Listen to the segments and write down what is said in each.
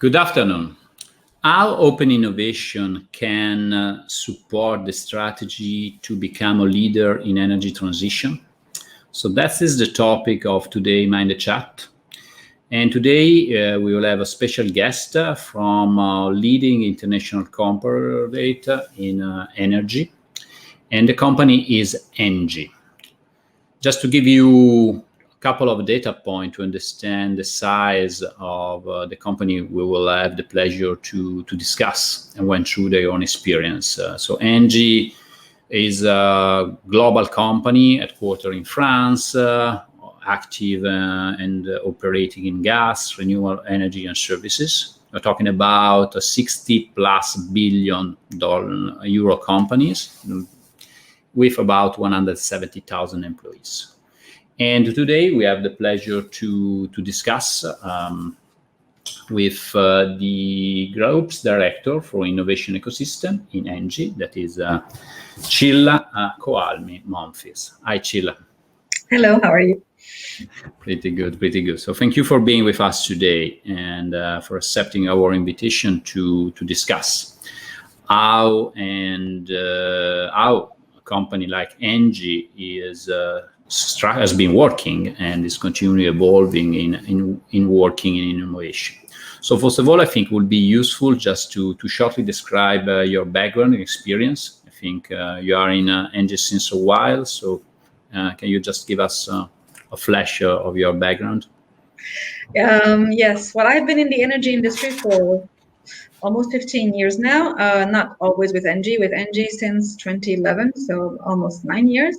Good afternoon. How open innovation can support the strategy to become a leader in energy transition? So that is the topic of today Mind the Chat. And today we will have a special guest from a leading international corporate in energy. And the company is ENGIE. Just to give you a couple of data points to understand the size of the company we will have the pleasure to discuss and went through their own experience. So ENGIE is a global company headquartered in France, active and operating in gas, renewable energy and services. We're talking about a 60+ billion euro companies with about 170,000 employees. And today we have the pleasure to discuss with the group's director for innovation ecosystem in ENGIE, that is Csilla Kohalmi-Monfils. Hi, Csilla. Hello, how are you? Pretty good, pretty good. So thank you for being with us today and for accepting our invitation to discuss how a company like ENGIE has been working and is continually evolving in working in innovation. So first of all, I think it would be useful just to shortly describe your background and experience. I think you are in ENGIE since a while, so can you just give us a flash of your background? Yes, well, I've been in the energy industry for almost 15 years now, not always with ENGIE since 2011, so almost 9 years.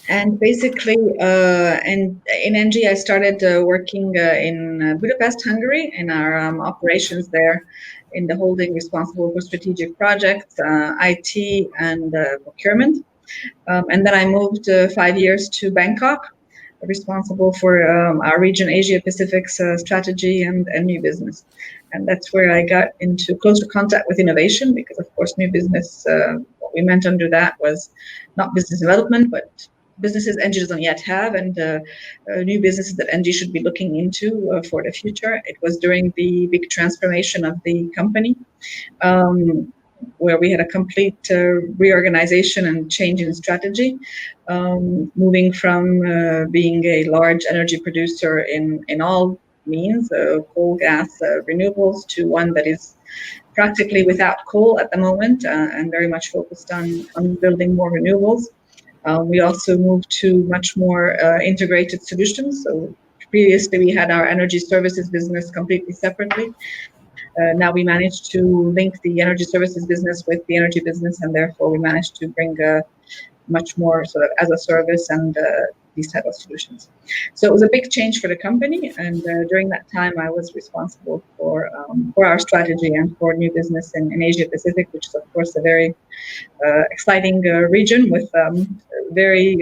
And basically, in ENGIE, I started working in Budapest, Hungary, in our operations there, in the holding responsible for strategic projects, IT, and procurement. And then I moved 5 years to Bangkok, responsible for our region, Asia Pacific's strategy and new business. And that's where I got into closer contact with innovation, because of course, new business, what we meant under that was not business development, but businesses ENGIE doesn't yet have, and new businesses that ENGIE should be looking into for the future. It was during the big transformation of the company, where we had a complete reorganization and change in strategy, moving from being a large energy producer in all means, coal, gas, renewables, to one that is practically without coal at the moment and very much focused on building more renewables. We also moved to much more integrated solutions. So previously we had our energy services business completely separately. Now we managed to link the energy services business with the energy business, and therefore we managed to bring much more sort of as a service and these type of solutions. So it was a big change for the company, and during that time I was responsible for our strategy and for new business in Asia Pacific, which is of course a very exciting region with very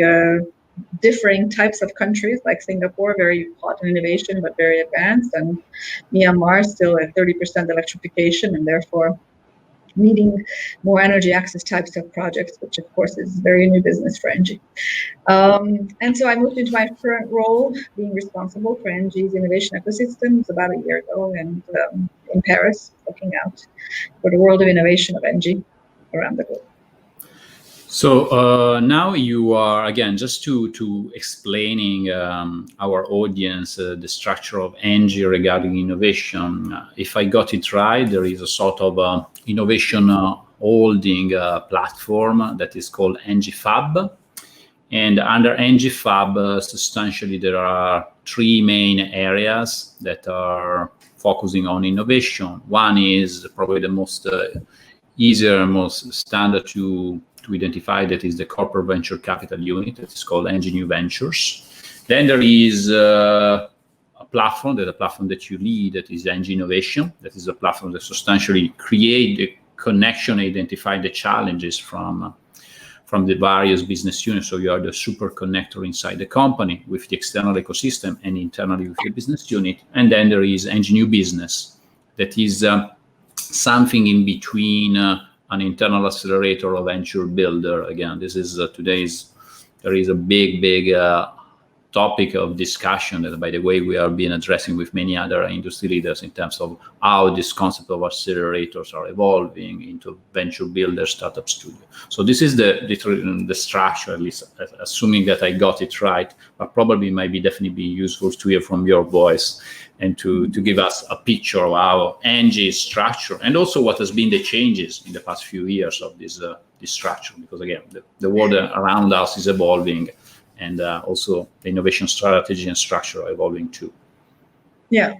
differing types of countries, like Singapore, very hot in innovation but very advanced, and Myanmar still at 30% electrification and therefore needing more energy access types of projects, which of course is very new business for ENGIE. And so I moved into my current role, being responsible for ENGIE's innovation ecosystems about a year ago, and in Paris, looking out for the world of innovation of ENGIE around the globe. So now you are, again, just to explaining our audience the structure of ENGIE regarding innovation. If I got it right, there is a sort of innovation holding platform that is called ENGIE Fab. And under ENGIE Fab, substantially, there are 3 main areas that are focusing on innovation. One is probably the most easier, most standard to identify, that is the corporate venture capital unit, that is called ENGIE New Ventures. Then there is a platform, the platform that you lead, that is ENGIE Innovation. That is a platform that substantially create the connection, identify the challenges from the various business units. So you are the super connector inside the company with the external ecosystem and internally with the business unit. And then there is ENGIE New Business, that is something in between an internal accelerator or venture builder. Again, this is there is a big topic of discussion that, by the way, we are being addressing with many other industry leaders in terms of how this concept of accelerators are evolving into venture builder startup studio. So this is the structure, at least assuming that I got it right, but probably might be definitely be useful to hear from your voice and to give us a picture of how ENGIE is structured, and also what has been the changes in the past few years of this structure, because again, the world around us is evolving, and also the innovation strategy and structure are evolving too. Yeah.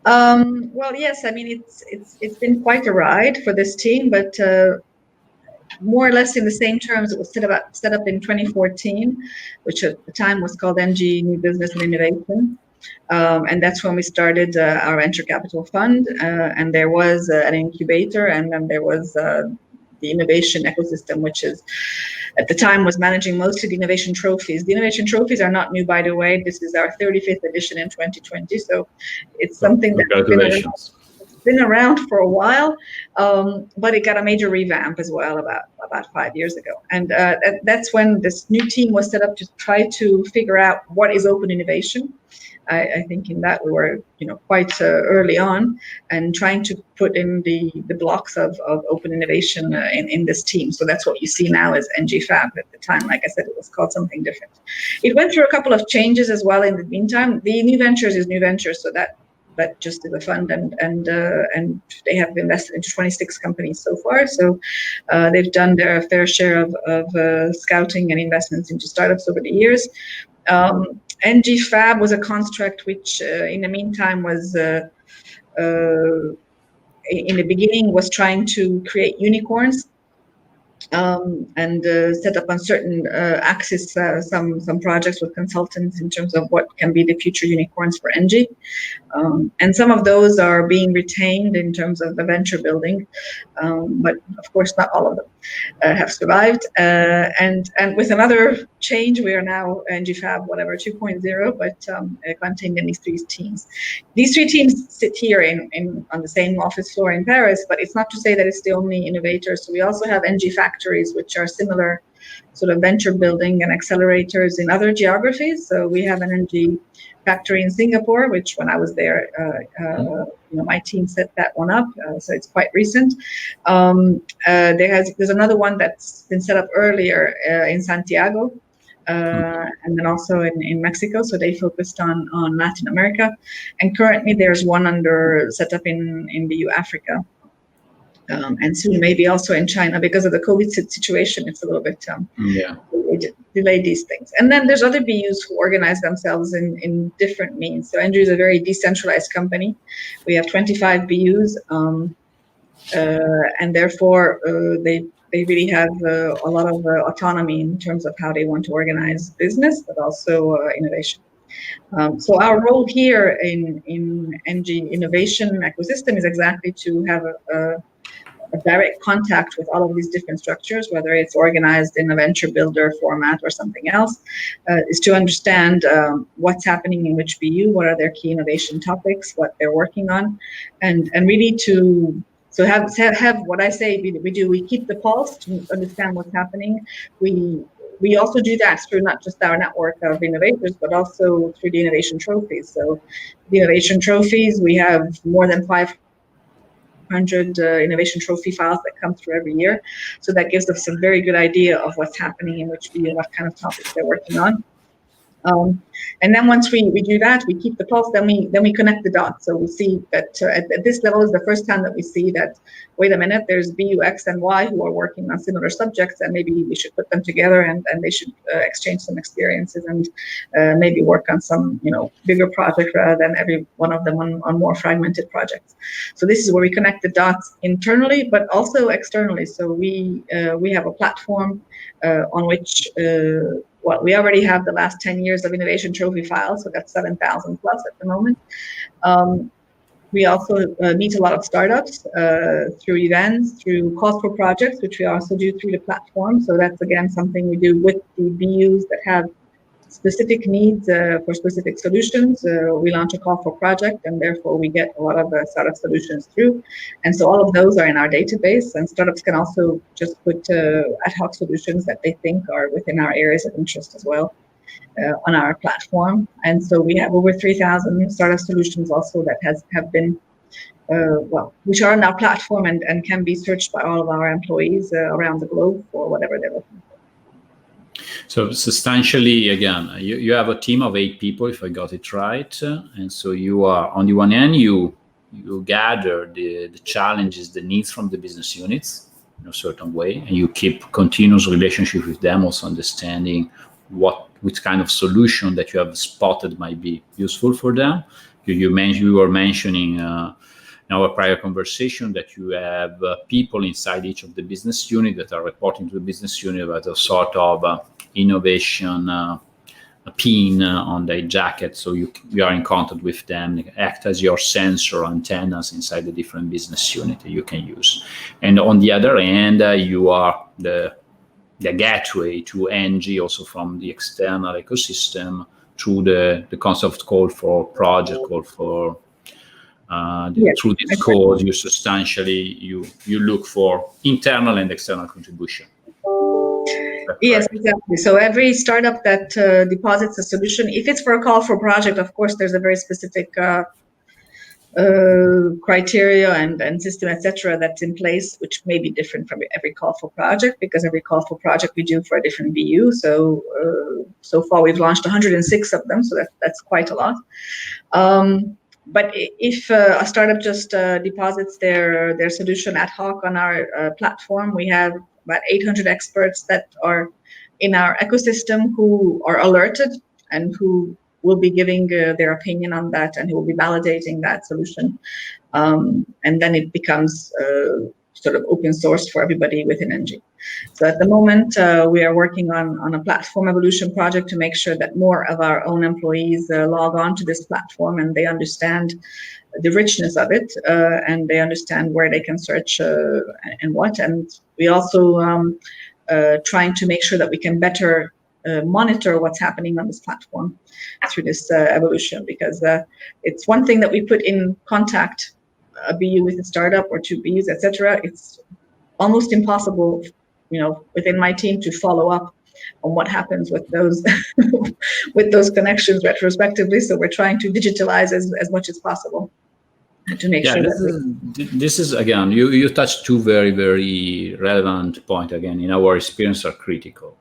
Well, yes. I mean, it's been quite a ride for this team, but more or less in the same terms. It was set up in 2014, which at the time was called Engie New Business and Innovation. And that's when we started our venture capital fund. And there was an incubator, and then there was the innovation ecosystem, which is at the time was managing mostly the innovation trophies. The innovation trophies are not new, by the way. This is our 35th edition in 2020. So it's something that's been around for a while, but it got a major revamp as well about 5 years ago. And that's when this new team was set up to try to figure out what is open innovation. I think in that we were, quite early on, and trying to put in the blocks of open innovation in this team. So that's what you see now as ENGIE Fab. At the time, like I said, it was called something different. It went through a couple of changes as well in the meantime. The New Ventures is New Ventures, so that just is a fund, and they have invested into 26 companies so far. So they've done their fair share of scouting and investments into startups over the years. ENGIE Fab was a construct which, in the meantime, was in the beginning was trying to create unicorns. And set up on certain axis some projects with consultants in terms of what can be the future unicorns for ENGIE. And some of those are being retained in terms of the venture building, but of course not all of them have survived. And with another change, we are now ENGIE Fab 2.0, but contained in these three teams. These three teams sit here on the same office floor in Paris, but it's not to say that it's the only innovators. So we also have ENGIE factories, which are similar sort of venture building and accelerators in other geographies. So we have an ENGIE factory in Singapore, which when I was there, my team set that one up. So it's quite recent. There's another one that's been set up earlier in Santiago, and then also in Mexico. So they focused on Latin America, and currently there's one set up in BU Africa. And soon maybe also in China. Because of the COVID situation, it's a little bit delayed these things. And then there's other BUs who organize themselves in different means. So ENGIE is a very decentralized company. We have 25 BUs, and therefore they really have a lot of autonomy in terms of how they want to organize business, but also innovation. So our role here in ENGIE Innovation Ecosystem is exactly to have a direct contact with all of these different structures, whether it's organized in a venture builder format or something else, is to understand what's happening in which BU, what are their key innovation topics, what they're working on, and really to have what I say we do. We keep the pulse to understand what's happening. We also do that through not just our network of innovators, but also through the innovation trophies. So the innovation trophies, we have more than 500 innovation trophy files that come through every year. So that gives us a very good idea of what's happening in which BU, what kind of topics they're working on. And then once we do that, we keep the pulse, then we connect the dots. So we see that at this level is the first time that we see that, wait a minute, there's BU X and Y who are working on similar subjects, and maybe we should put them together and they should exchange some experiences and maybe work on some bigger project rather than every one of them on more fragmented projects. So this is where we connect the dots internally, but also externally. So we have a platform on which we already have the last 10 years of innovation trophy files, so that's 7,000 plus at the moment. We also meet a lot of startups through events, through calls for projects, which we also do through the platform. So that's, again, something we do with the BUs that have specific needs for specific solutions. We launch a call for project, and therefore we get a lot of startup solutions through. And so all of those are in our database, and startups can also just put ad hoc solutions that they think are within our areas of interest as well. on our platform. And so we have over 3,000 startup solutions also that have been which are on our platform and can be searched by all of our employees around the globe for whatever they're looking for. So substantially, again, you have a team of 8 people, if I got it right. And so you are, on the one hand, you gather the challenges, the needs from the business units in a certain way, and you keep continuous relationship with them, also understanding which kind of solution that you have spotted might be useful for them. You were mentioning in our prior conversation that you have people inside each of the business unit that are reporting to the business unit about a sort of innovation pin on their jacket. So you are in contact with them, they act as your sensor antennas inside the different business unit that you can use. And on the other end, you are the gateway to ENGIE, also from the external ecosystem, through the concept called for project, called for through this code, you substantially you look for internal and external contribution. Yes, exactly. So every startup that deposits a solution, if it's for a call for project, of course, there's a very specific criteria and system, etc., that's in place, which may be different from every call for project, because every call for project we do for a different BU. So so far we've launched 106 of them, so that's quite a lot. But if a startup just deposits their solution ad hoc on our platform, we have about 800 experts that are in our ecosystem who are alerted and who will be giving their opinion on that, and who will be validating that solution. And then it becomes sort of open source for everybody within ENGIE. So at the moment, we are working on a platform evolution project to make sure that more of our own employees log on to this platform and they understand the richness of it, and they understand where they can search and what. And we also trying to make sure that we can better monitor what's happening on this platform through this evolution, because it's one thing that we put in contact a BU with a startup or 2 BUs, etc. It's almost impossible, within my team to follow up on what happens with those with those connections retrospectively. So we're trying to digitalize as much as possible to make sure this is again, you touched 2 very, very relevant points, again, in our experience, are critical.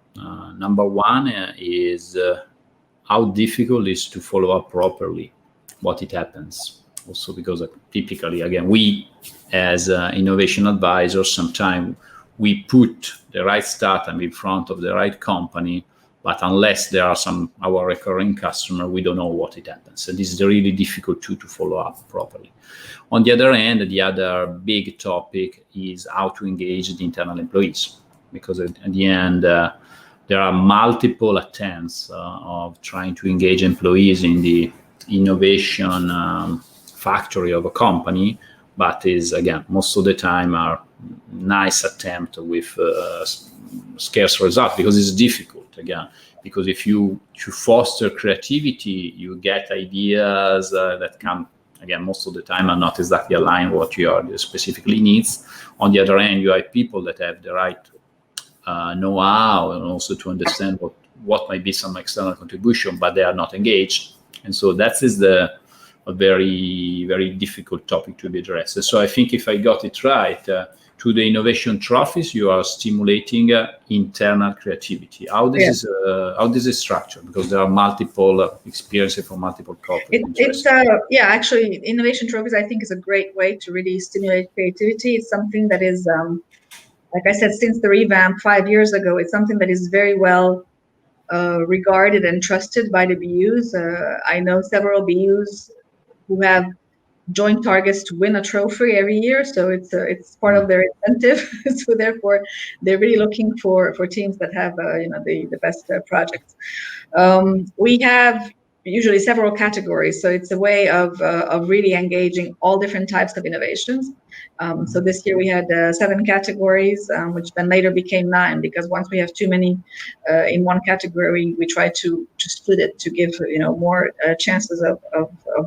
Number one is how difficult it is to follow up properly what it happens. Also because typically, again, we as innovation advisors, sometimes we put the right startup in front of the right company, but unless there are our recurring customer, we don't know what it happens. So this is really difficult to follow up properly. On the other hand, the other big topic is how to engage the internal employees, because at the end, there are multiple attempts of trying to engage employees in the innovation factory of a company, but is, again, most of the time are nice attempt with scarce result, because it's difficult, again, because if you foster creativity, you get ideas that come, again, most of the time are not exactly aligned with what your specifically needs. On the other hand, you have people that have the right know-how and also to understand what might be some external contribution, but they are not engaged. And so that is a very, very difficult topic to be addressed. So I think if I got it right, to the innovation trophies, you are stimulating internal creativity. How this is structured? Because there are multiple experiences from multiple corporates. Actually, innovation trophies, I think, is a great way to really stimulate creativity. It's something that is, like I said, since the revamp 5 years ago, it's something that is very well regarded and trusted by the BUs. I know several BUs who have joint targets to win a trophy every year, so it's part of their incentive. So therefore, they're really looking for teams that have the best projects. We have usually several categories. So it's a way of really engaging all different types of innovations. So this year we had 7 categories, which then later became 9, because once we have too many in one category, we try to split it to give more chances of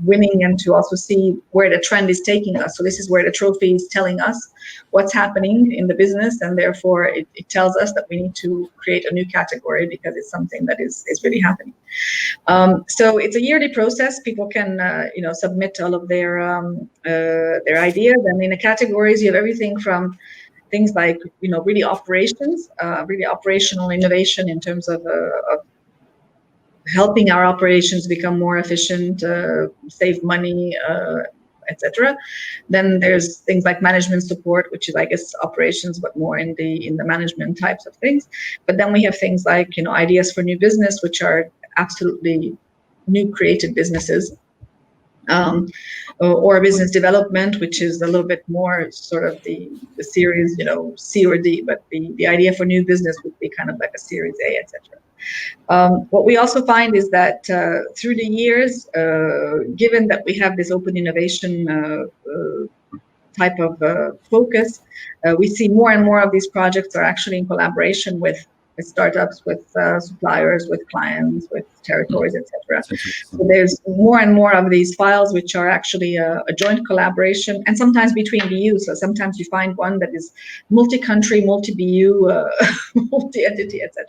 winning, and to also see where the trend is taking us. So this is where the trophy is telling us what's happening in the business, and therefore it tells us that we need to create a new category because it's something that is really happening. So it's a yearly process. People can submit all of their ideas, and in the categories you have everything from things like really operations, really operational innovation in terms of helping our operations become more efficient, save money, etc. Then there's things like management support, which is, I guess, operations, but more in the management types of things. But then we have things like ideas for new business, which are absolutely new created businesses, or business development, which is a little bit more sort of the series, C or D, but the idea for new business would be kind of like a series A, etc. What we also find is that through the years, given that we have this open innovation type of focus, we see more and more of these projects are actually in collaboration with startups, with suppliers, with clients, with territories, etc. So there's more and more of these files which are actually a joint collaboration, and sometimes between BUs. So sometimes you find one that is multi-country, multi-BU, multi-entity, etc.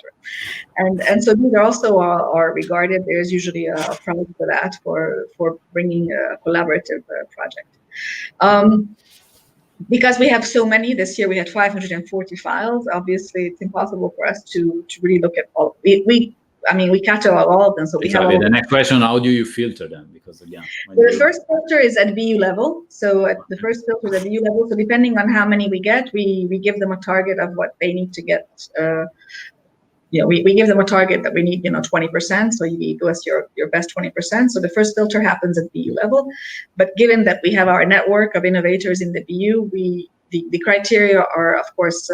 And so these are also are regarded. There's usually a prize for that, for bringing a collaborative project. Because we have so many, this year we had 540 files. Obviously, it's impossible for us to really look at all. We catalog all of them. So we exactly. have the next question: how do you filter them? Because again, the first filter is at BU level. So at the first filter is at BU level. So depending on how many we get, we give them a target of what they need to get. We give them a target that we need, 20%. So you give us your best 20%. So the first filter happens at BU level. But given that we have our network of innovators in the BU, the criteria are, of course,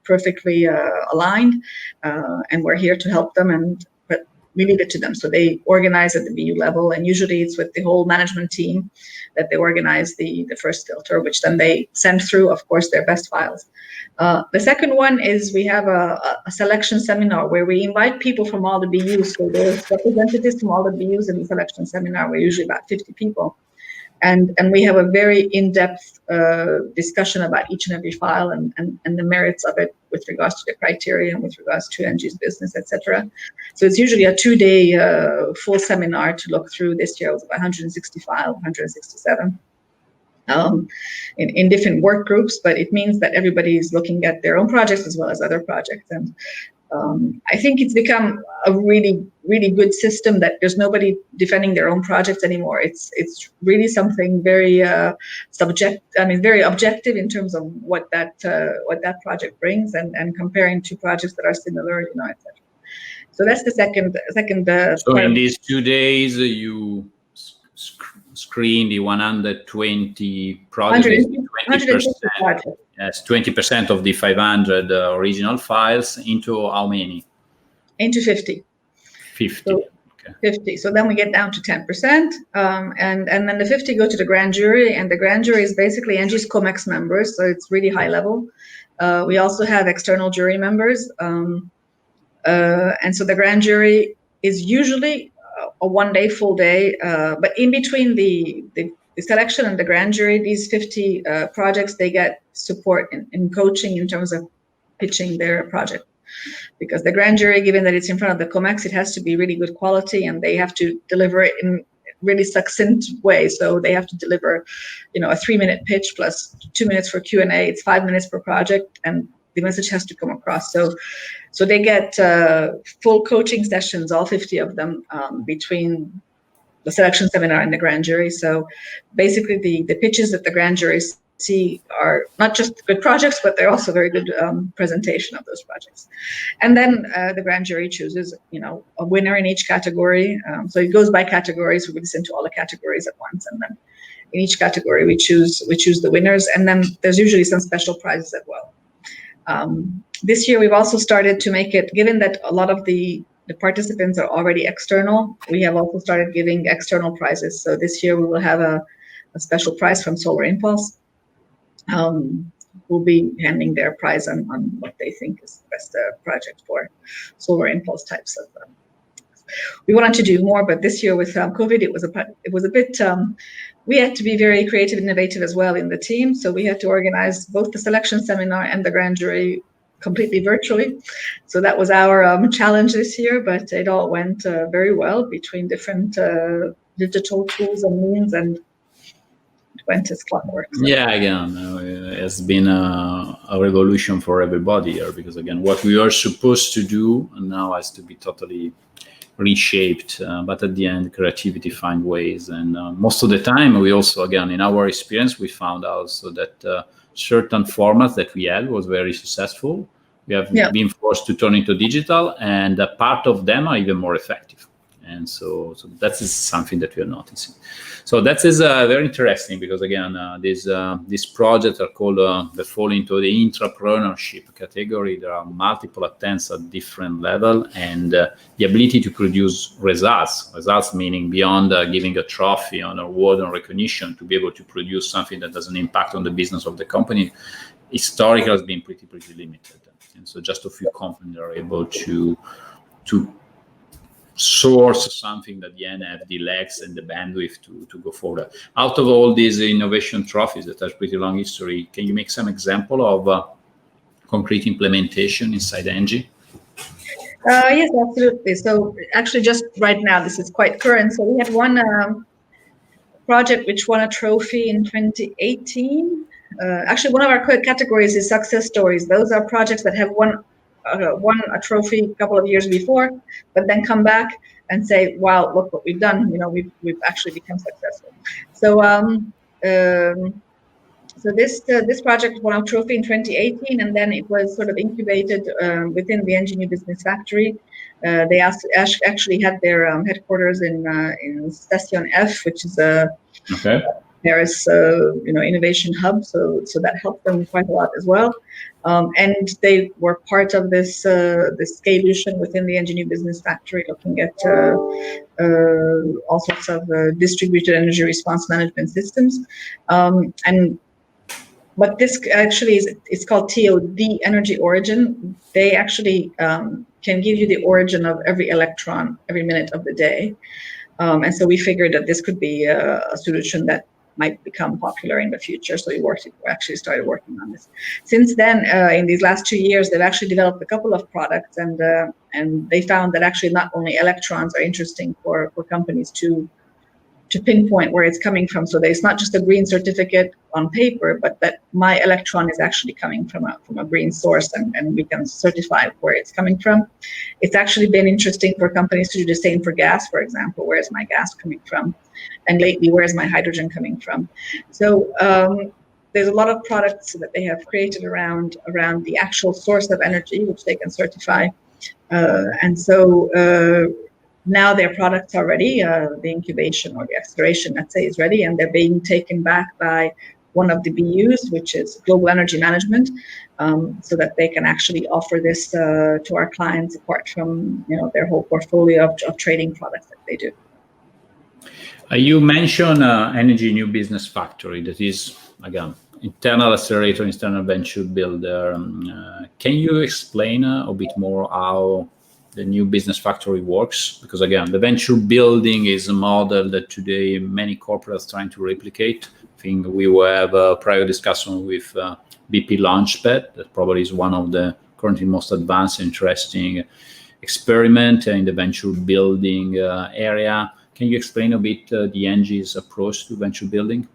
perfectly aligned, and we're here to help them, but we leave it to them. So they organize at the BU level, and usually it's with the whole management team that they organize the first filter, which then they send through, of course, their best files. The second one is we have a selection seminar where we invite people from all the BUs. So there's representatives from all the BUs in the selection seminar. We're usually about 50 people. And we have a very in-depth discussion about each and every file and the merits of it with regards to the criteria and with regards to ENGIE's business, etc. So it's usually a 2-day full seminar to look through. This year it was about 165, 167. In different work groups, but it means that everybody is looking at their own projects as well as other projects. And I think it's become a really, really good system that there's nobody defending their own projects anymore. It's really something very very objective in terms of what that project brings, and comparing two projects that are similar, etc. So that's the second. So in these 2 days, you screen the 120 projects, 20%. Yes, 20% of the 500 original files into how many? Into 50. 50. So, okay. 50. So then we get down to 10%, and then the 50 go to the grand jury, and the grand jury is basically ENGIE's COMEX members, so it's really high level. We also have external jury members, and so the grand jury is usually a 1-day, full day, but in between the selection and the grand jury, these 50 projects, they get support in coaching in terms of pitching their project. Because the grand jury, given that it's in front of the COMEX, it has to be really good quality, and they have to deliver it in really succinct way. So they have to deliver, a 3-minute pitch plus 2 minutes for Q&A. It's 5 minutes per project, and the message has to come across. So they get full coaching sessions, all 50 of them, between the selection seminar and the grand jury. So basically the pitches that the grand jury see are not just good projects, but they're also very good presentation of those projects. And then the grand jury chooses, a winner in each category. So it goes by categories. We listen to all the categories at once, and then in each category we choose the winners. And then there's usually some special prizes as well. This year we've also started to make it, given that a lot of the the participants are already external. We have also started giving external prizes. So this year we will have a special prize from Solar Impulse. Will be handing their prize on what they think is the best project for Solar Impulse types of. We wanted to do more, but this year with COVID, it was a bit. We had to be very creative and innovative as well in the team. So we had to organize both the selection seminar and the grand jury completely virtually. So that was our challenge this year, but it all went very well between different digital tools and means, and it went as clockwork. So. Yeah, again, it's been a revolution for everybody here, because again, what we are supposed to do now has to be totally reshaped, but at the end creativity find ways, and most of the time we also, again, in our experience, we found also that certain formats that we had was very successful. We have been forced to turn into digital, and a part of them are even more effective, and so that is something that we are noticing. So that is very interesting, because again, these projects are called they fall into the entrepreneurship category. There are multiple attempts at different level, and the ability to produce results meaning beyond giving a trophy or an award or recognition, to be able to produce something that doesn't impact on the business of the company, historically has been pretty limited. And so just a few companies are able to source something that at the end have the legs and the bandwidth to go forward. Out of all these innovation trophies that have pretty long history, can you make some example of concrete implementation inside ENGIE? Yes, absolutely. So actually just right now, this is quite current. So we had one project which won a trophy in 2018. Actually, one of our categories is success stories. Those are projects that have won a trophy a couple of years before, but then come back and say, "Wow, look what we've done! You know, we've actually become successful." So, so this project won a trophy in 2018, and then it was sort of incubated within the Engie New Business Factory. They actually had their headquarters in Station F, which is a Paris, innovation hub. So that helped them quite a lot as well. And they were part of this scaleup within the Engie New Business Factory, looking at all sorts of distributed energy response management systems. But this actually it's called TOD, energy origin. They actually can give you the origin of every electron every minute of the day. And so we figured that this could be a solution that might become popular in the future. So we actually started working on this. Since then, in these last 2 years, they've actually developed a couple of products, and they found that actually not only electrons are interesting for companies to pinpoint where it's coming from. So there's not just a green certificate on paper, but that my electron is actually coming from a green source, and we can certify where it's coming from. It's actually been interesting for companies to do the same for gas, for example. Where is my gas coming from? And lately, where is my hydrogen coming from? So there's a lot of products that they have created around the actual source of energy, which they can certify. And so now their products are ready. The incubation or the acceleration, let's say, is ready, and they're being taken back by one of the BUs, which is Global Energy Management, so that they can actually offer this to our clients apart from their whole portfolio of trading products that they do. You mentioned Engie New Business Factory, that is, again, internal accelerator, internal venture builder. Can you explain a bit more how the New Business Factory works? Because again, the venture building is a model that today many corporates trying to replicate. I think we will have a prior discussion with BP Launchpad. That probably is one of the currently most advanced, interesting experiment in the venture building area. Can you explain a bit the ENGIE's approach to venture building?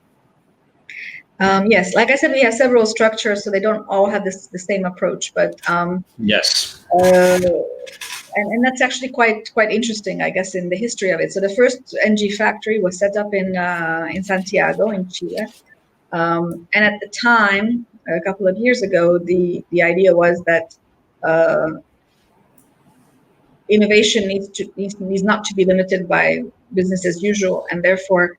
Yes, like I said, we have several structures, so they don't all have the same approach. But yes. And that's actually quite interesting, I guess, in the history of it. So the first Engie factory was set up in Santiago, in Chile. And at the time, a couple of years ago, the idea was that innovation needs not to be limited by business as usual, and therefore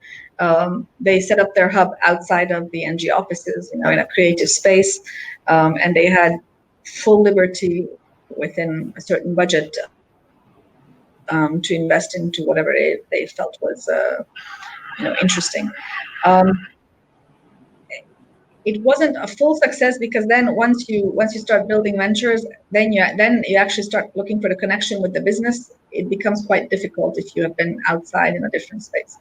they set up their hub outside of the Engie offices, in a creative space, and they had full liberty within a certain budget to invest into whatever they felt was interesting. It wasn't a full success because then once you start building ventures, then you actually start looking for the connection with the business. It becomes quite difficult if you have been outside in a different space.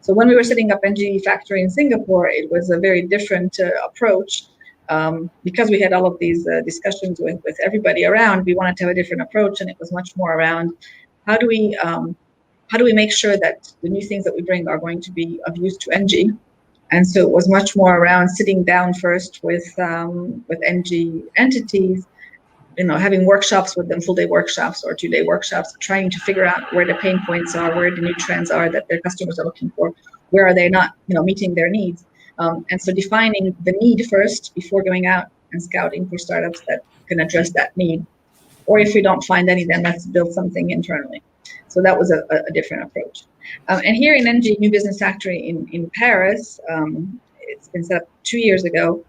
So when we were setting up Engie Factory in Singapore, it was a very different approach. Because we had all of these discussions with everybody around, we wanted to have a different approach, and it was much more around how do we make sure that the new things that we bring are going to be of use to Engie. And so it was much more around sitting down first with Engie entities, having workshops with them, full-day workshops or two-day workshops, trying to figure out where the pain points are, where the new trends are that their customers are looking for, where are they not, meeting their needs. And so defining the need first before going out and scouting for startups that can address that need. Or if we don't find any, then let's build something internally. So that was a different approach. And here in Engie New Business Factory in Paris, it's been set up 2 years ago,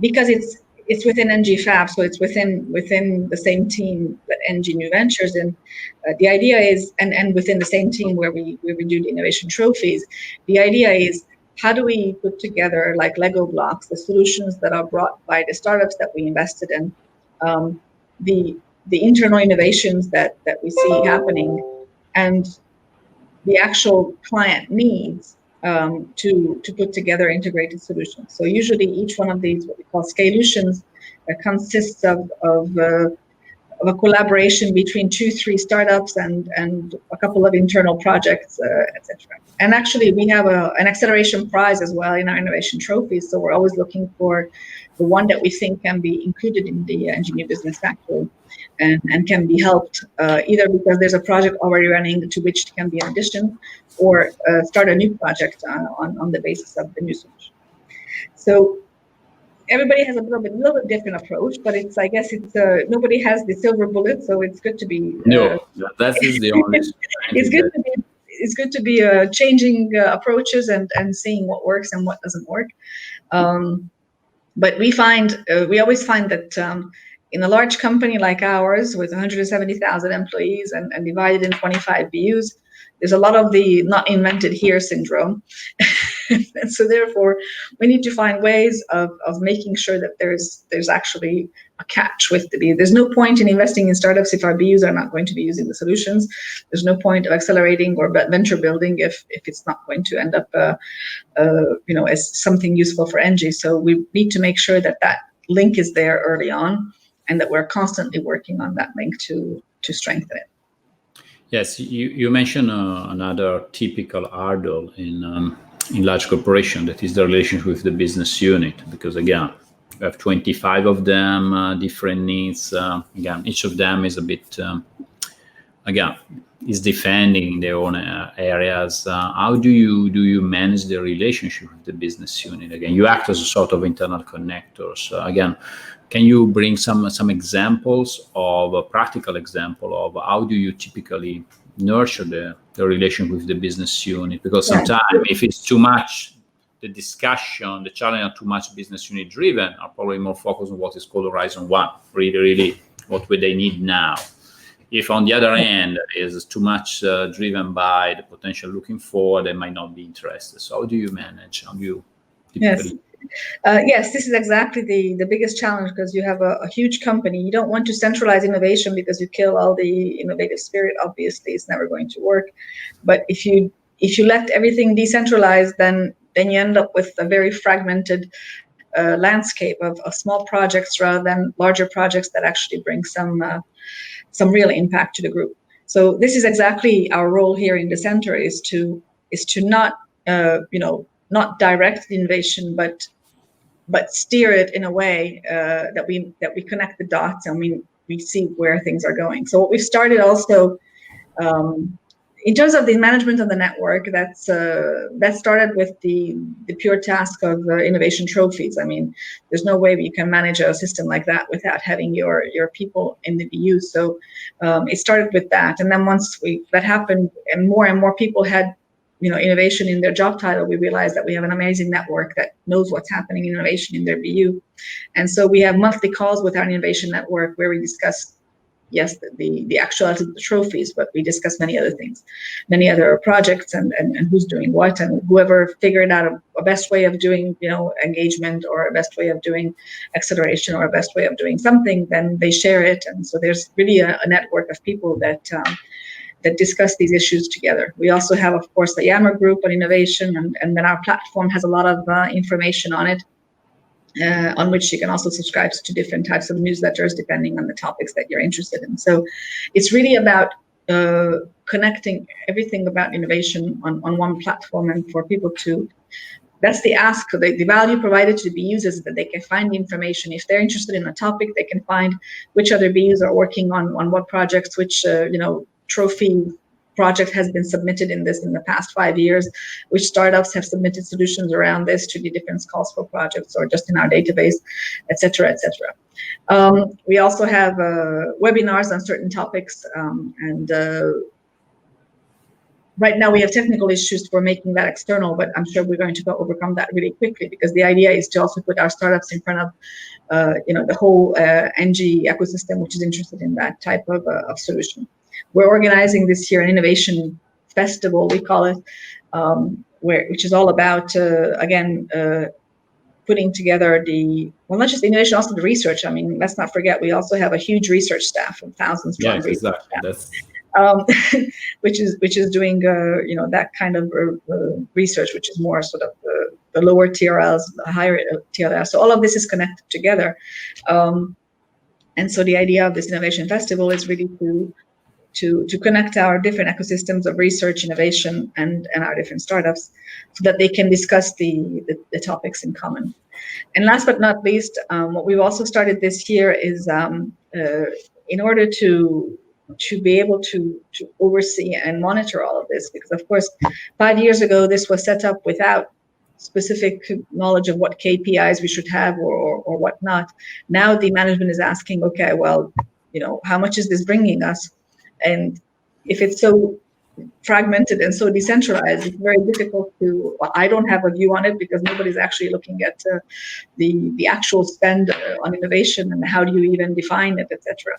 because it's within Engie Fab, so it's within the same team that Engie New Ventures, and the idea is, and within the same team where we do the innovation trophies. The idea is, how do we put together, like Lego blocks, the solutions that are brought by the startups that we invested in, the internal innovations that we see happening, and the actual client needs to put together integrated solutions. So usually each one of these, what we call scaleups, consists of a collaboration between 2-3 startups and a couple of internal projects, etc. And actually, we have an acceleration prize as well in our innovation trophies. So we're always looking for the one that we think can be included in the Engie New Business Factory and can be helped either because there's a project already running to which it can be an addition, or start a new project on the basis of the new solution. So everybody has a little bit different approach, but I guess nobody has the silver bullet, so it's good to be. No, that is the only. It's good to be changing approaches and seeing what works and what doesn't work. But we always find that in a large company like ours, with 170,000 employees and divided in 25 BUs, there's a lot of the not invented here syndrome. And so therefore, we need to find ways of making sure that there's actually a catch with the BU. There's no point in investing in startups if our BUs are not going to be using the solutions. There's no point of accelerating or venture building if it's not going to end up as something useful for Engie. So we need to make sure that link is there early on, and that we're constantly working on that link to strengthen it. Yes, you mentioned another typical hurdle in large corporation, that is the relationship with the business unit, because again, we have 25 of them, different needs. Again, each of them is a bit, is defending their own areas. How do you manage the relationship with the business unit? Again, you act as a sort of internal connector. So again, can you bring some examples of a practical example of how do you typically nurture the relation with the business unit? Because sometimes if it's too much, the discussion, the challenge are too much business unit driven, are probably more focused on what is called Horizon 1, really what would they need now. If on the other hand is too much driven by the potential looking forward, they might not be interested. So how do you manage? How do you typically... Yes, this is exactly the biggest challenge, because you have a huge company. You don't want to centralize innovation because you kill all the innovative spirit. Obviously, it's never going to work. But if you let everything decentralized, then you end up with a very fragmented landscape of small projects rather than larger projects that actually bring some real impact to the group. So this is exactly our role here in the center, is to not not direct the innovation, but steer it in a way that we connect the dots and we see where things are going. So what we've started also in terms of the management of the network, that started with the pure task of innovation trophies. I mean, there's no way you can manage a system like that without having your people in the BU. So it started with that, and then once that happened, and more people had innovation in their job title, we realized that we have an amazing network that knows what's happening in innovation in their BU. And so we have monthly calls with our innovation network where we discuss yes, the actuality of the trophies, but we discuss many other things, many other projects, and who's doing what, and whoever figured out a best way of doing, engagement, or a best way of doing acceleration, or a best way of doing something, then they share it. And so there's really a network of people that discuss these issues together. We also have, of course, the Yammer group on innovation, and then our platform has a lot of information on it, on which you can also subscribe to different types of newsletters depending on the topics that you're interested in. So it's really about connecting everything about innovation on one platform, and for people to, that's the ask. The value provided to the BUs is that they can find the information. If they're interested in a topic, they can find which other BUs are working on what projects, which trophy project has been submitted in the past 5 years, which startups have submitted solutions around this to the different calls for projects, or just in our database, etc., etc. We also have webinars on certain topics, and right now we have technical issues for making that external, but I'm sure we're going to overcome that really quickly, because the idea is to also put our startups in front of the whole ENGIE ecosystem, which is interested in that type of solution. We're organizing this year an innovation festival, we call it, which is all about again putting together not just innovation, also the research. I mean, let's not forget, we also have a huge research staff of thousands. Yes, exactly. That's which is doing that kind of research, which is more sort of the lower TRLs, the higher TRLs. So all of this is connected together, and so the idea of this innovation festival is really to connect our different ecosystems of research, innovation, and our different startups, so that they can discuss the topics in common. And last but not least, what we've also started this year is in order to be able to oversee and monitor all of this, because of course 5 years ago this was set up without specific knowledge of what KPIs we should have or whatnot. Now the management is asking, okay, well, how much is this bringing us? And if it's so fragmented and so decentralized, it's very difficult I don't have a view on it, because nobody's actually looking at the actual spend on innovation, and how do you even define it, etc.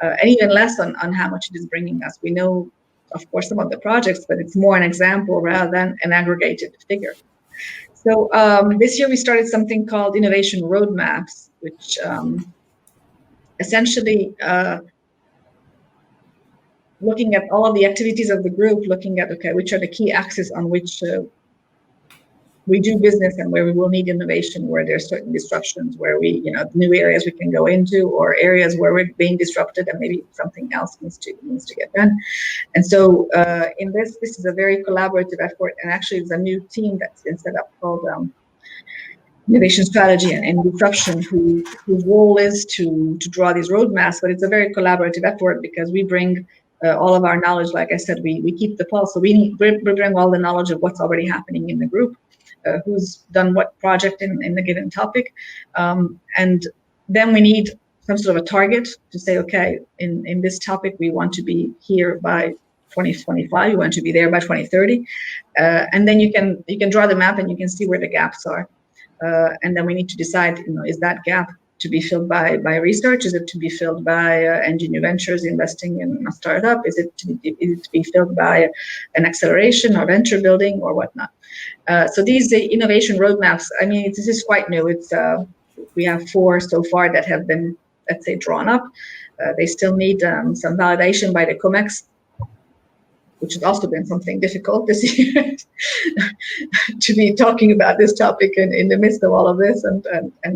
And even less on how much it is bringing us. We know, of course, some of the projects, but it's more an example rather than an aggregated figure. So this year we started something called innovation roadmaps, which essentially looking at all of the activities of the group, looking at, okay, which are the key axes on which we do business, and where we will need innovation, where there's certain disruptions, where we, new areas we can go into, or areas where we're being disrupted and maybe something else needs to get done. And so in this is a very collaborative effort, and actually it's a new team that's been set up called innovation strategy and disruption, whose role is to draw these roadmaps. But it's a very collaborative effort, because we bring all of our knowledge. Like I said, we keep the pulse, so we bring all the knowledge of what's already happening in the group, who's done what project in the given topic, and then we need some sort of a target to say, okay, in this topic we want to be here by 2025, we want to be there by 2030, and then you can draw the map and you can see where the gaps are, and then we need to decide, is that gap to be filled by research? Is it to be filled by ENGIE New Ventures investing in a startup? Is it to be filled by an acceleration or venture building or whatnot? So these innovation roadmaps, I mean, this is quite new. It's we have 4 so far that have been, let's say, drawn up. They still need some validation by the COMEX, which has also been something difficult this year to be talking about this topic in the midst of all of this. And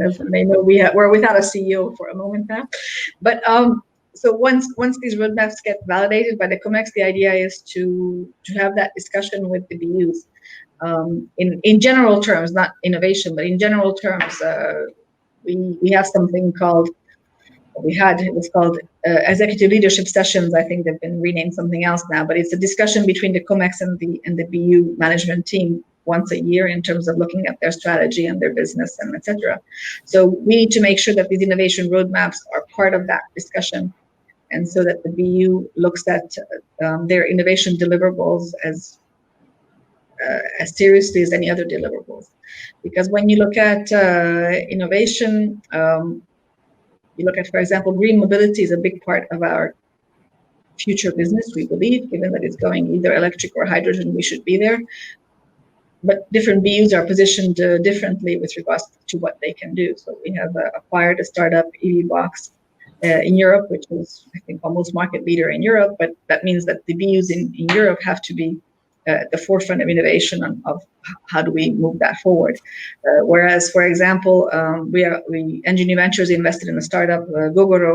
as you may know, we're without a CEO for a moment now. But so once these roadmaps get validated by the COMEX, the idea is to have that discussion with the BUs. In general terms, not innovation, but in general terms, we have something called, it was called executive leadership sessions. I think they've been renamed something else now, but it's a discussion between the COMEX and the BU management team once a year in terms of looking at their strategy and their business and etc. So we need to make sure that these innovation roadmaps are part of that discussion, and so that the BU looks at their innovation deliverables as seriously as any other deliverables. Because when you look at innovation, you look at, for example, green mobility is a big part of our future business, we believe, given that it's going either electric or hydrogen, we should be there. But different BUs are positioned differently with regards to what they can do. So we have acquired a startup, EV Box, in Europe, which is, I think, almost market leader in Europe. But that means that the BUs in Europe have to be at the forefront of innovation of how do we move that forward. Whereas, for example, ENGIE New Ventures invested in a startup, Gogoro,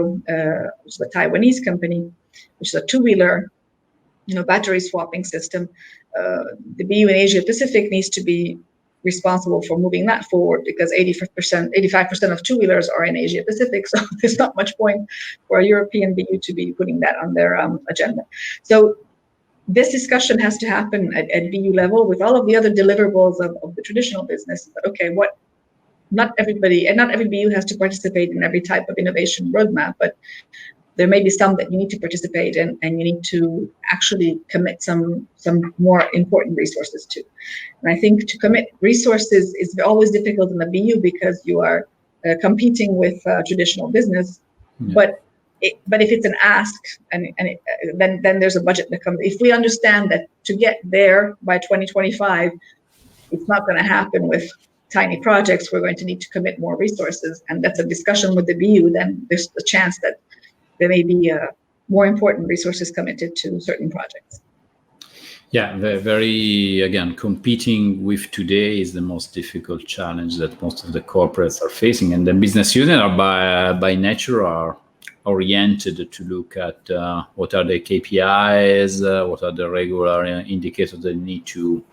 which is a Taiwanese company, which is a two-wheeler, battery swapping system. The BU in Asia Pacific needs to be responsible for moving that forward because 85% of two-wheelers are in Asia Pacific. So there's not much point for a European BU to be putting that on their agenda. So this discussion has to happen at BU level with all of the other deliverables of the traditional business. But okay, not every BU has to participate in every type of innovation roadmap, but there may be some that you need to participate in, and you need to actually commit some more important resources to. And I think to commit resources is always difficult in the BU because you are competing with traditional business. Yeah. But if it's an ask, then there's a budget that comes. If we understand that to get there by 2025, it's not going to happen with tiny projects, we're going to need to commit more resources, and that's a discussion with the BU. Then there's a chance that there may be more important resources committed to certain projects. Yeah, very, again, competing with today is the most difficult challenge that most of the corporates are facing. And the business units are by nature are oriented to look at what are the KPIs, what are the regular indicators they need to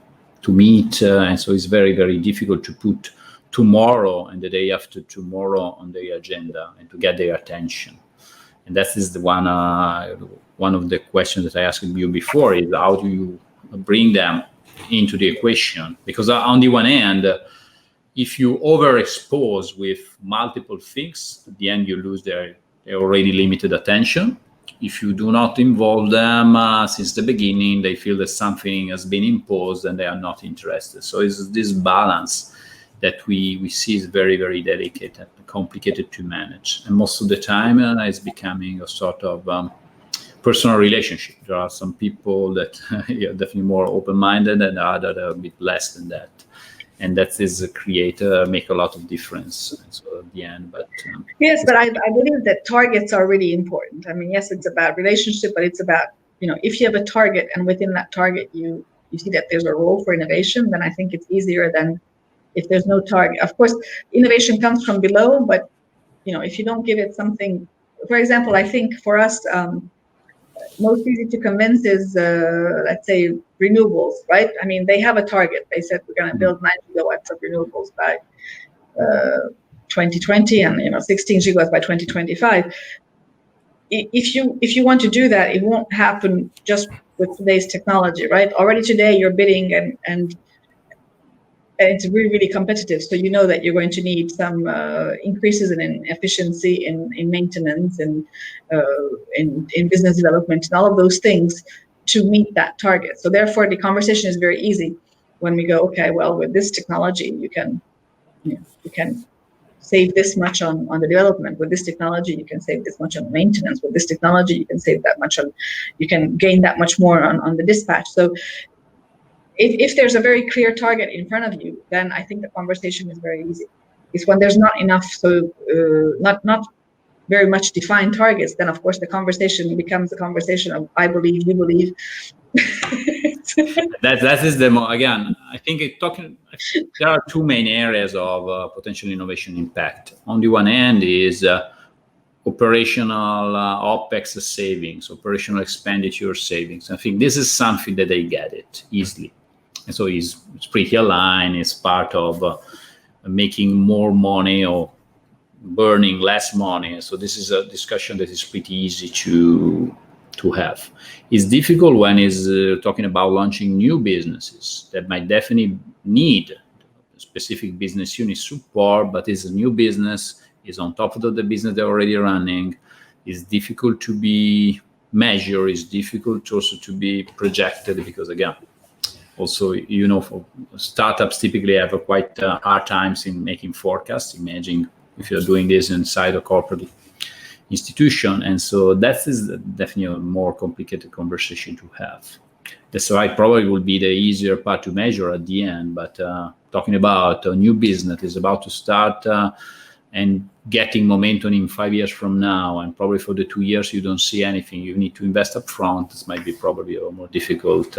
meet. And so it's very, very difficult to put tomorrow and the day after tomorrow on the agenda and to get their attention. And that is the one of the questions that I asked you before is how do you bring them into the equation? Because on the one hand, if you overexpose with multiple things, at the end you lose their already limited attention. If you do not involve them since the beginning, they feel that something has been imposed and they are not interested. So it's this balance that we see is very, very delicate and complicated to manage. And most of the time, it's becoming a sort of personal relationship. There are some people that are definitely more open-minded and others that are a bit less than that. And that is make a lot of difference so at the end. But yes, but I believe that targets are really important. I mean, yes, it's about relationship, but it's about, if you have a target and within that target you see that there's a role for innovation, then I think it's easier than if there's no target. Of course, innovation comes from below, but if you don't give it something, for example, I think for us, most easy to convince is, let's say, renewables, right? I mean, they have a target. They said we're going to build 9 gigawatts of renewables by 2020 and 16 gigawatts by 2025. If you want to do that, it won't happen just with today's technology, right? Already today you're bidding and it's really, really competitive. So you know that you're going to need some increases in efficiency, in maintenance, and in business development, and all of those things to meet that target. So therefore, the conversation is very easy when we go, okay, well, with this technology, you can save this much on the development. With this technology, you can save this much on maintenance. With this technology, you can save that much you can gain that much more on the dispatch. So if there's a very clear target in front of you, then I think the conversation is very easy. It's when there's not enough, not very much defined targets, then of course the conversation becomes a conversation of I believe, you believe. that is again, I think there are two main areas of potential innovation impact. On the one hand is operational OPEX savings, operational expenditure savings. I think this is something that they get it easily. And so it's pretty aligned. It's part of making more money or burning less money. So this is a discussion that is pretty easy to have. It's difficult when it's talking about launching new businesses that might definitely need specific business unit support, but it's a new business, is on top of the business they're already running. It's difficult to be measured. It's difficult also to be projected because, again, also, for startups typically have a quite hard times in making forecasts. Imagine if you're doing this inside a corporate institution, and so that is definitely a more complicated conversation to have. That's why probably will be the easier part to measure at the end. But talking about a new business is about to start and getting momentum in 5 years from now, and probably for the 2 years you don't see anything, you need to invest up front. This might be probably a more difficult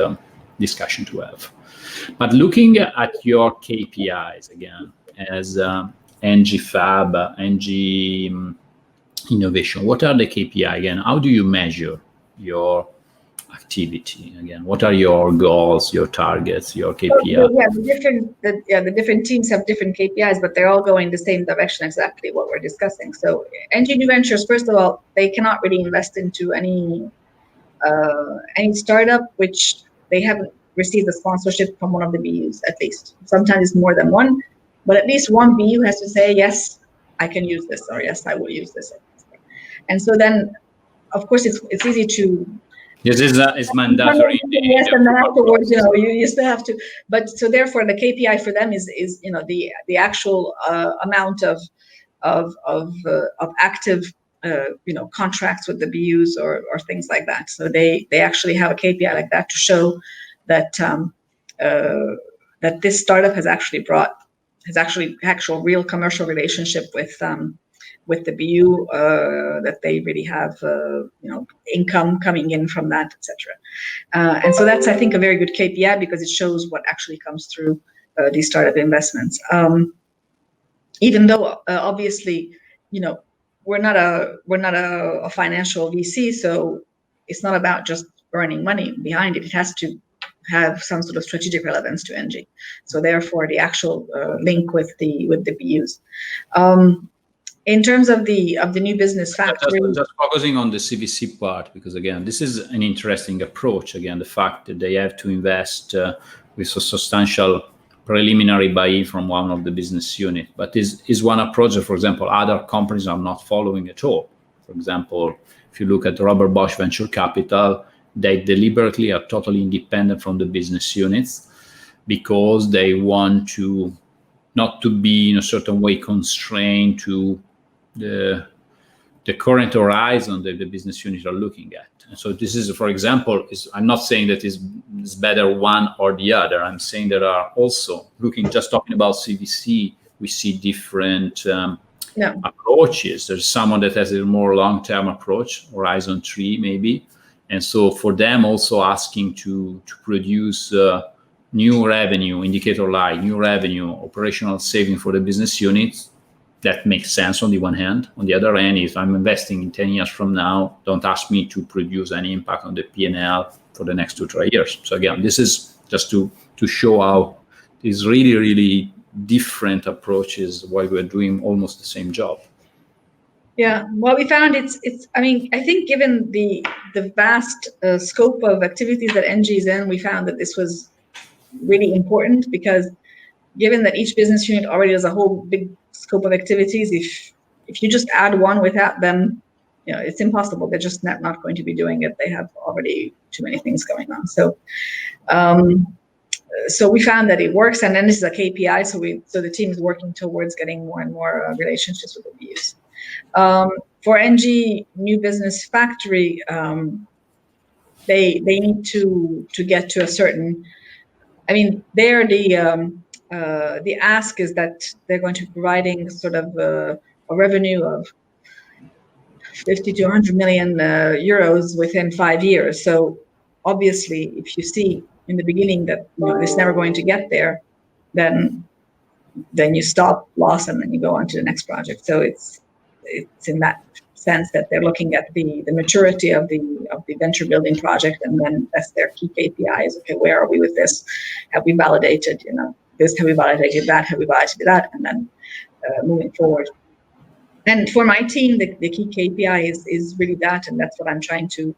discussion to have. But looking at your KPIs again, as ENGIE Fab, ENGIE Innovation, what are the KPI again? How do you measure your activity again? What are your goals, your targets, your KPIs? The different teams have different KPIs, but they're all going the same direction, exactly what we're discussing. So ENGIE New Ventures, first of all, they cannot really invest into any startup which they haven't received a sponsorship from one of the BUs, at least. Sometimes it's more than one, but at least one BU has to say, yes, I can use this, or yes, I will use this. And so then, of course, it's easy to. Yes, it's mandatory. Yes, and then afterwards, you still have to. But so therefore, the KPI for them is the actual amount of active contracts with the BUs or things like that. So they actually have a KPI like that to show that that this startup has actually actual real commercial relationship with the BU, that they really have income coming in from that, etc. And so that's, I think, a very good KPI because it shows what actually comes through these startup investments. Even though obviously, we're not a financial VC, so it's not about just earning money behind it. It has to have some sort of strategic relevance to ENGIE. So therefore, the actual link with the BUs. In terms of the new business factory, just focusing on the CVC part, because again, this is an interesting approach. Again, the fact that they have to invest with a substantial preliminary buy-in from one of the business unit, but is one approach that, for example, other companies are not following at all. For example, if you look at Robert Bosch Venture Capital, they deliberately are totally independent from the business units because they want to not to be in a certain way constrained to the current horizon that the business units are looking at. And so this is, for example, I'm not saying that it's better one or the other. I'm saying there are also, just talking about CVC, we see different approaches. There's someone that has a more long-term approach, Horizon 3 maybe. And so for them also asking to produce new revenue, indicator like new revenue, operational saving for the business units, that makes sense on the one hand. On the other hand, if I'm investing in 10 years from now, don't ask me to produce any impact on the P&L for the next 2-3 years. So again, this is just to show how these really, really different approaches while we're doing almost the same job. Yeah, well, we found it's. I mean, I think given the vast scope of activities that ENGIE is in, we found that this was really important because given that each business unit already has a whole big scope of activities, if you just add one without them, it's impossible. They're just not going to be doing it. They have already too many things going on. So, so we found that it works, and then this is a KPI. So the team is working towards getting more and more relationships with the BUs. For ENGIE New Business Factory, they need to get to a certain. I mean, they're the ask is that they're going to be providing sort of a revenue of 50 to 100 million euros within 5 years. So obviously, if you see in the beginning that it's never going to get there, then you stop loss and then you go on to the next project. So it's in that sense that they're looking at the maturity of the venture building project, and then that's their key KPIs. Okay, where are we with this? Have we validated, this? Have we validated that? Have we validated that? And then moving forward. And for my team, the key KPI is really that, and that's what I'm trying to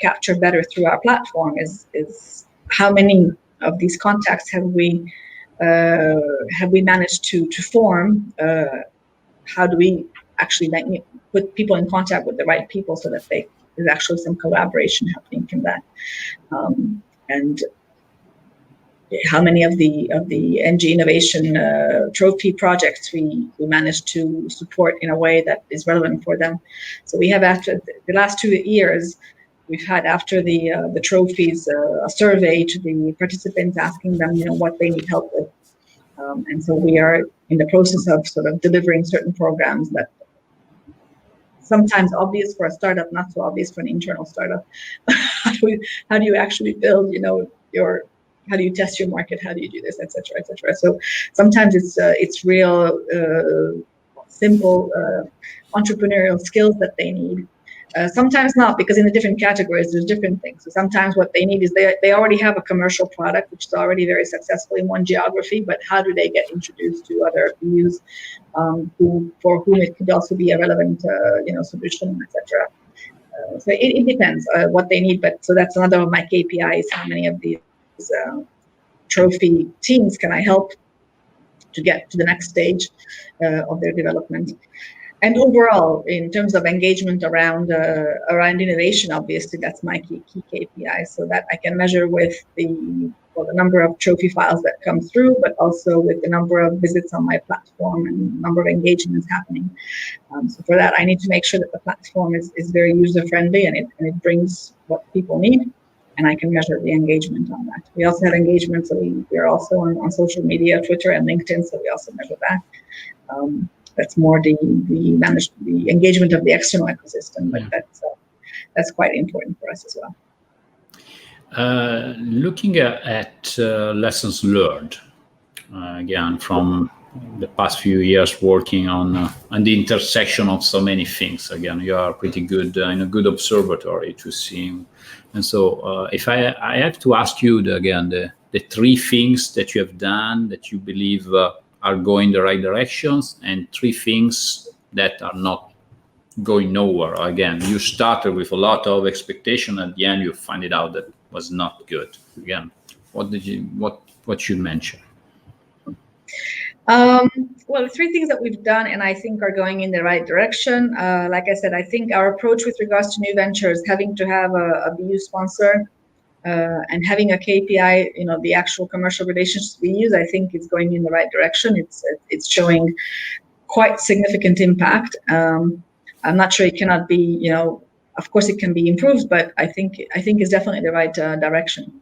capture better through our platform is how many of these contacts have we managed to form? How do we actually put people in contact with the right people so that there's actually some collaboration happening from that? And how many of the ENGIE innovation trophy projects we managed to support in a way that is relevant for them. So we have, after the last 2 years, we've had, after the trophies, a survey to the participants asking them, what they need help with. And so we are in the process of sort of delivering certain programs that sometimes obvious for a startup, not so obvious for an internal startup. How do you actually build, how do you test your market? How do you do this, et cetera, et cetera. So sometimes it's real simple entrepreneurial skills that they need. Sometimes not, because in the different categories, there's different things. So sometimes what they need is they already have a commercial product, which is already very successful in one geography, but how do they get introduced to other BUs for whom it could also be a relevant solution, etc. So it depends what they need, but so that's another of my KPIs, how many of these trophy teams can I help to get to the next stage of their development. And overall, in terms of engagement around innovation, obviously that's my key KPI, so that I can measure with the number of trophy files that come through, but also with the number of visits on my platform and number of engagements happening. So for that, I need to make sure that the platform is very user friendly and it brings what people need, and I can measure the engagement on that. We also have engagement, so we are also on social media, Twitter and LinkedIn, so we also measure that. That's more the engagement of the external ecosystem, but that's quite important for us as well. Looking at lessons learned, again, from the past few years working on the intersection of so many things. Again, you are pretty good in a good observatory to see. And so if I have to ask you the 3 things that you have done that you believe are going the right directions, and 3 things that are not going nowhere. Again, you started with a lot of expectation. At the end, you find it out that was not good. Again, what should mention? Well, the 3 things that we've done and I think are going in the right direction. Like I said, I think our approach with regards to new ventures, having to have a BU sponsor and having a KPI, the actual commercial relationships we use, I think it's going in the right direction. It's showing quite significant impact. I'm not sure it cannot be, of course it can be improved, but I think it's definitely the right direction.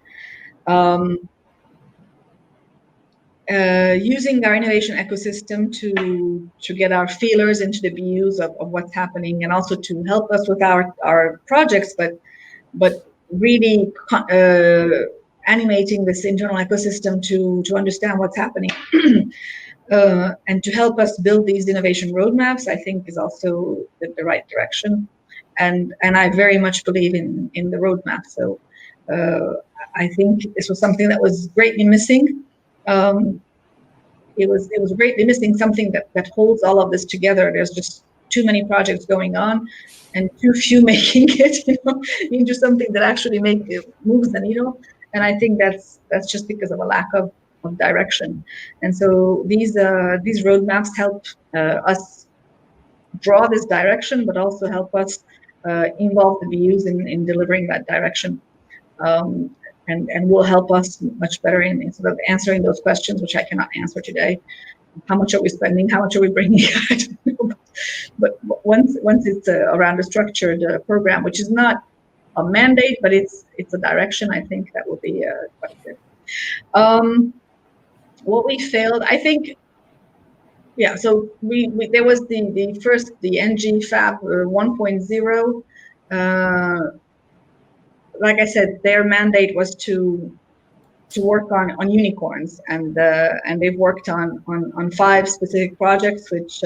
Using our innovation ecosystem to get our feelers into the BUs of what's happening, and also to help us with our projects, but really animating this internal ecosystem to understand what's happening and to help us build these innovation roadmaps, I think is also the right direction. And I very much believe in the roadmap. So I think this was something that was greatly missing. It was greatly missing something that holds all of this together. There's just too many projects going on and too few making it into something that actually moves the needle. And I think that's just because of a lack of direction. And so these roadmaps help us draw this direction, but also help us involve the BUs in delivering that direction. And will help us much better in sort of answering those questions, which I cannot answer today. How much are we spending? How much are we bringing? I don't know. But once it's around a structured program, which is not a mandate, but it's a direction, I think that will be quite good. What we failed, I think, so there was the first, the ENGIE Fab 1.0. Like I said, their mandate was to work on unicorns, and they've worked on 5 specific projects which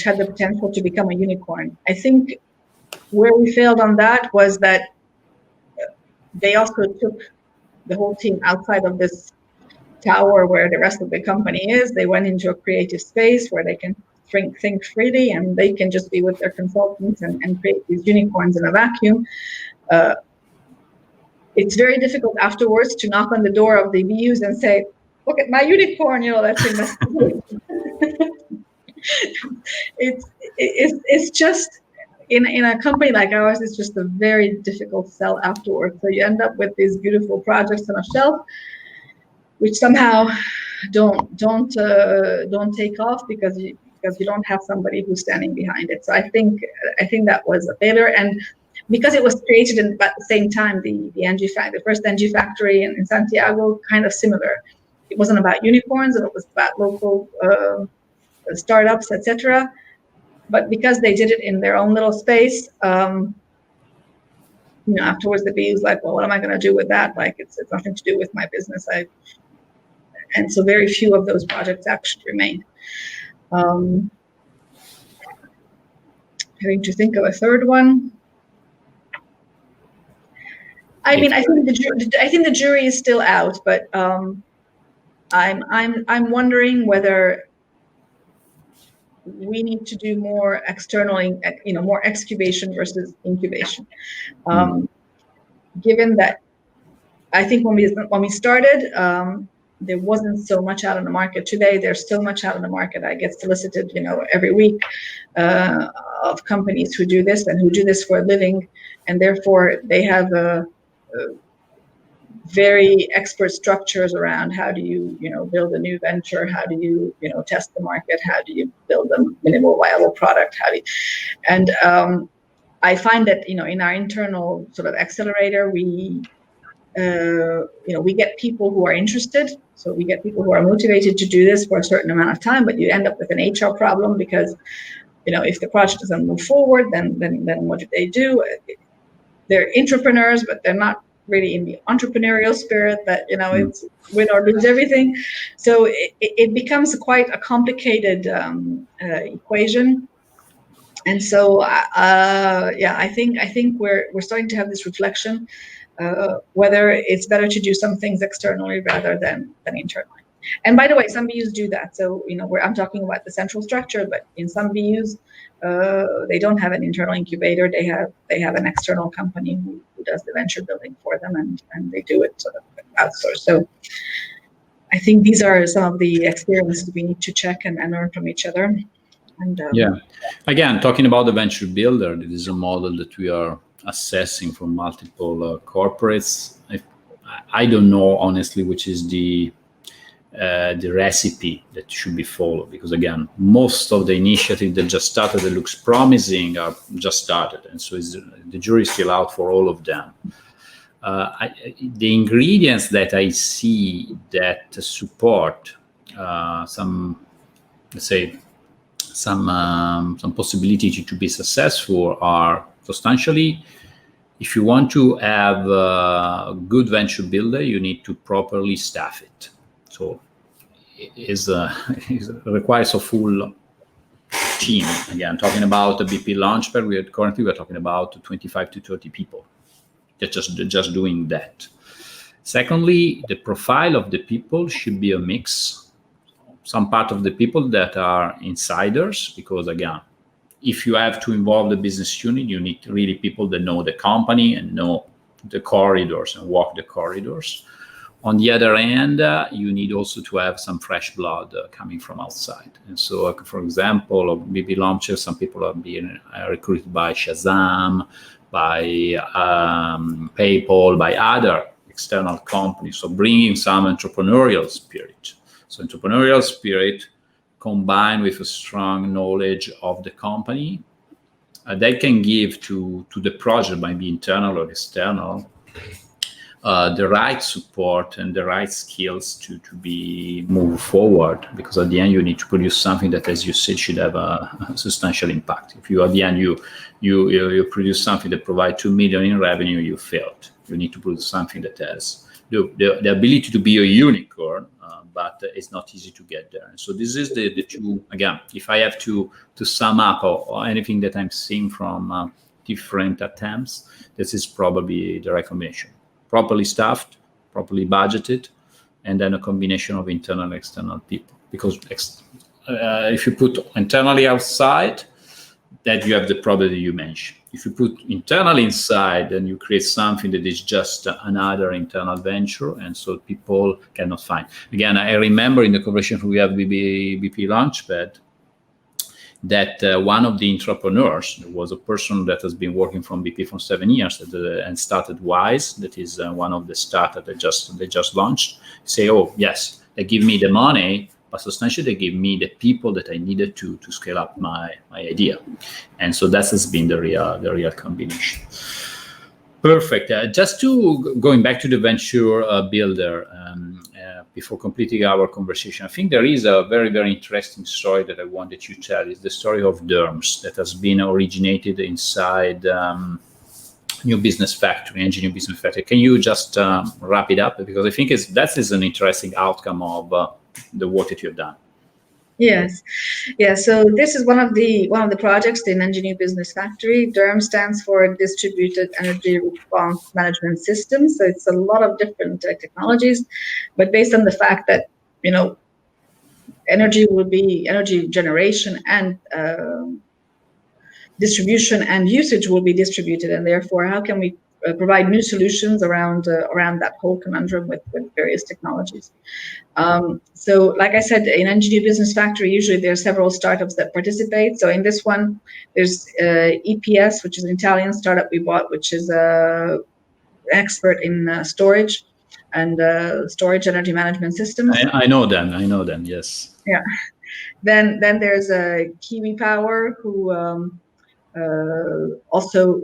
had the potential to become a unicorn. I think where we failed on that was that they also took the whole team outside of this tower where the rest of the company is. They went into a creative space where they can think freely, and they can just be with their consultants and create these unicorns in a vacuum. It's very difficult afterwards to knock on the door of the BUs and say, "Look at my unicorn," that's investigation. It's just in a company like ours, it's just a very difficult sell afterwards. So you end up with these beautiful projects on a shelf, which somehow don't take off because you don't have somebody who's standing behind it. So I think that was a failure, and because it was created at the same time, the first Engie factory in Santiago, kind of similar. It wasn't about unicorns, and it was about local startups, etc. But because they did it in their own little space, afterwards the BU was like, well, what am I going to do with that? Like, it's nothing to do with my business. And so very few of those projects actually remained. Having to think of a third one. I mean, I think the jury is still out, but I'm wondering whether we need to do more externally, more excubation versus incubation. Given that, I think when we started, there wasn't so much out in the market. Today, there's so much out in the market. I get solicited, every week of companies who do this and who do this for a living, and therefore they have very expert structures around how do you, build a new venture, how do you, test the market, how do you build a minimal viable product, and I find that, in our internal sort of accelerator, we get people who are interested. So we get people who are motivated to do this for a certain amount of time, but you end up with an HR problem because, if the project doesn't move forward, then what do? They're entrepreneurs, but they're not really in the entrepreneurial spirit that, it's win or lose everything. So it becomes quite a complicated equation. And so, I think we're starting to have this reflection whether it's better to do some things externally rather than internally. And by the way, some BUs do that. So, I'm talking about the central structure, but in some BUs, they don't have an internal incubator. They have an external company who does the venture building for them, and they do it sort of outsourced. So I think these are some of the experiences we need to check and learn from each other. And again, talking about the venture builder, this is a model that we are assessing from multiple corporates. I don't know honestly which is the recipe that should be followed, because again, most of the initiative that just started that looks promising are just started, and so the jury is still out for all of them. The ingredients that I see that support some possibility to be successful are substantially, if you want to have a good venture builder, you need to properly staff it. So it requires a full team. Again, talking about a BP Launchpad, we're talking about 25 to 30 people. Just doing that. Secondly, the profile of the people should be a mix. Some part of the people that are insiders, because again, if you have to involve the business unit, you need really people that know the company and know the corridors and walk the corridors. On the other hand, you need also to have some fresh blood coming from outside. And so, for example, of BP Launcher, some people are being recruited by Shazam, by PayPal, by other external companies. So bringing some entrepreneurial spirit. So entrepreneurial spirit combined with a strong knowledge of the company, they can give to the project, maybe internal or external, the right support and the right skills to be moved forward, because at the end you need to produce something that, as you said, should have a substantial impact. If you at the end you produce something that provides 2 million in revenue, you failed. You need to produce something that has the ability to be a unicorn, but it's not easy to get there. And so this is the two. Again, if I have to sum up or anything that I'm seeing from different attempts, this is probably the recommendation. Properly staffed, properly budgeted, and then a combination of internal and external people. Because if you put internally outside, that you have the problem that you mentioned. If you put internally inside, then you create something that is just another internal venture, and so people cannot find. Again, I remember in the conversation we have with BP Launchpad, that one of the entrepreneurs, there was a person that has been working from BP for 7 years and started Wise, that is one of the startups that they just launched, say, oh, yes, they give me the money, but substantially they give me the people that I needed to scale up my idea. And so that has been the real combination. Perfect. Just going back to the venture builder, before completing our conversation, I think there is a very, very interesting story that I wanted to tell. It's the story of DERMS that has been originated inside New Business Factory, Engie New Business Factory. Can you just wrap it up? Because I think that is an interesting outcome of the work that you've done. Yes, yeah. So this is one of the projects in Engie New Business Factory. DERM stands for Distributed Energy Response Management System. So it's a lot of different technologies, but based on the fact that energy generation and distribution and usage will be distributed, and therefore, how can we provide new solutions around that whole conundrum with various technologies. So like I said, in Engie New Business Factory, usually there are several startups that participate. So in this one, there's EPS, which is an Italian startup we bought, which is an expert in storage and storage energy management systems. I know them, yes. Yeah. Then there's Kiwi Power, who also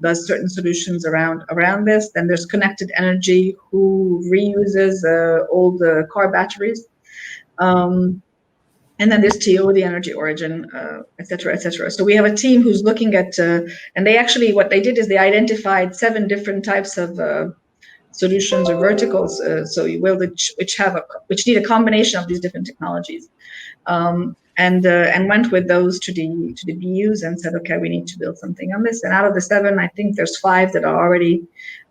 does certain solutions around this. Then there's Connected Energy, who reuses old car batteries. And then there's TO, the Energy Origin, et cetera, et cetera. So we have a team who's looking at, and they actually, what they did is they identified 7 different types of solutions or verticals, which need a combination of these different technologies. And went with those to the BUs and said, okay, we need to build something on this. And out of the 7, I think there's 5 that are already,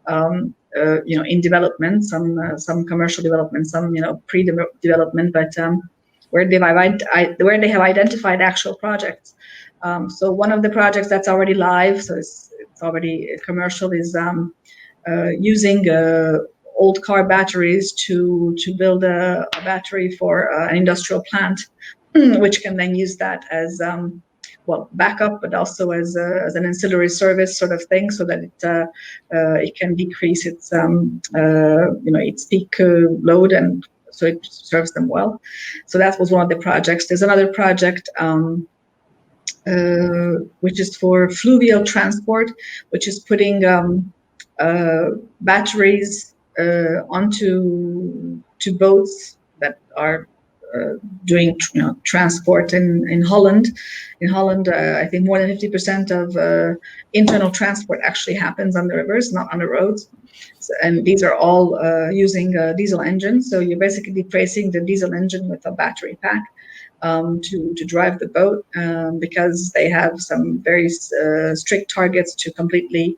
in development. Some commercial development, some pre-development, but where they have identified actual projects. So one of the projects that's already live, so it's already commercial, is using old car batteries to build a battery for an industrial plant, which can then use that as backup, but also as an ancillary service sort of thing, so that it can decrease its its peak load, and so it serves them well. So that was one of the projects. There's another project which is for fluvial transport, which is putting batteries onto boats that are doing transport in Holland. In Holland, I think more than 50% of internal transport actually happens on the rivers, not on the roads. So, and these are all using diesel engines. So you're basically replacing the diesel engine with a battery pack to drive the boat, because they have some very strict targets to completely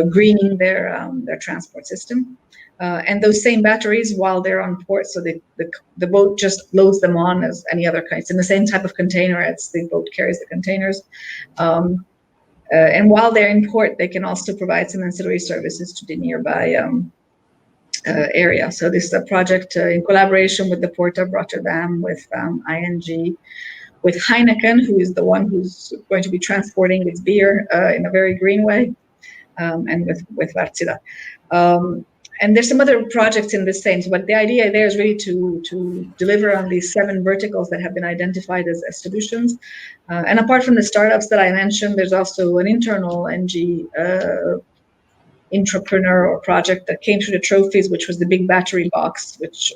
greening their transport system. And those same batteries, while they're on port, so the boat just loads them on as any other kind. It's in the same type of container as the boat carries the containers. And while they're in port, they can also provide some ancillary services to the nearby area. So this is a project in collaboration with the Port of Rotterdam, with ING, with Heineken, who is the one who's going to be transporting its beer in a very green way, and with Wärtsilä. And there's some other projects in the same, but the idea there is really to deliver on these 7 verticals that have been identified as solutions. And apart from the startups that I mentioned, there's also an internal Engie entrepreneur or project that came through the trophies, which was the big battery box, which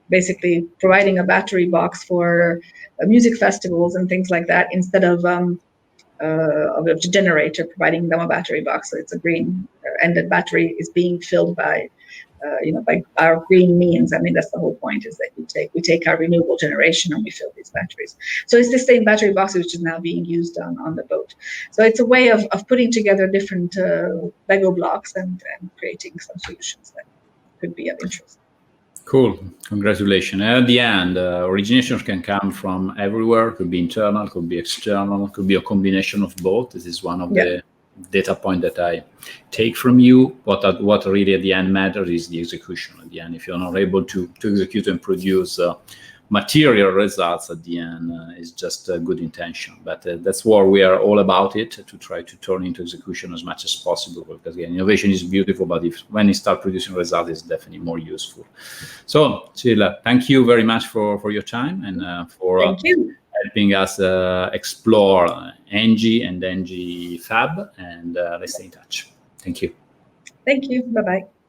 basically providing a battery box for music festivals and things like that, instead of a generator, providing them a battery box. So it's a green, and the battery is being filled by our green means. I mean, that's the whole point, is that we take our renewable generation and we fill these batteries. So it's the same battery box which is now being used on the boat. So it's a way of putting together different Lego blocks and creating some solutions that could be of interest. Cool. Congratulations. At the end, origination can come from everywhere. Could be internal, could be external, could be a combination of both. This is one of the data point that I take from you. What really at the end matters is the execution. At the end, if you're not able to execute and produce material results at the end is just a good intention. But that's what we are all about it, to try to turn into execution as much as possible, because again, innovation is beautiful, but when you start producing results, it's definitely more useful. So Csilla, thank you very much for your time and for Thank you. helping us explore ENGIE and ENGIE Fab, and let's stay in touch. Thank you. Thank you. Bye-bye.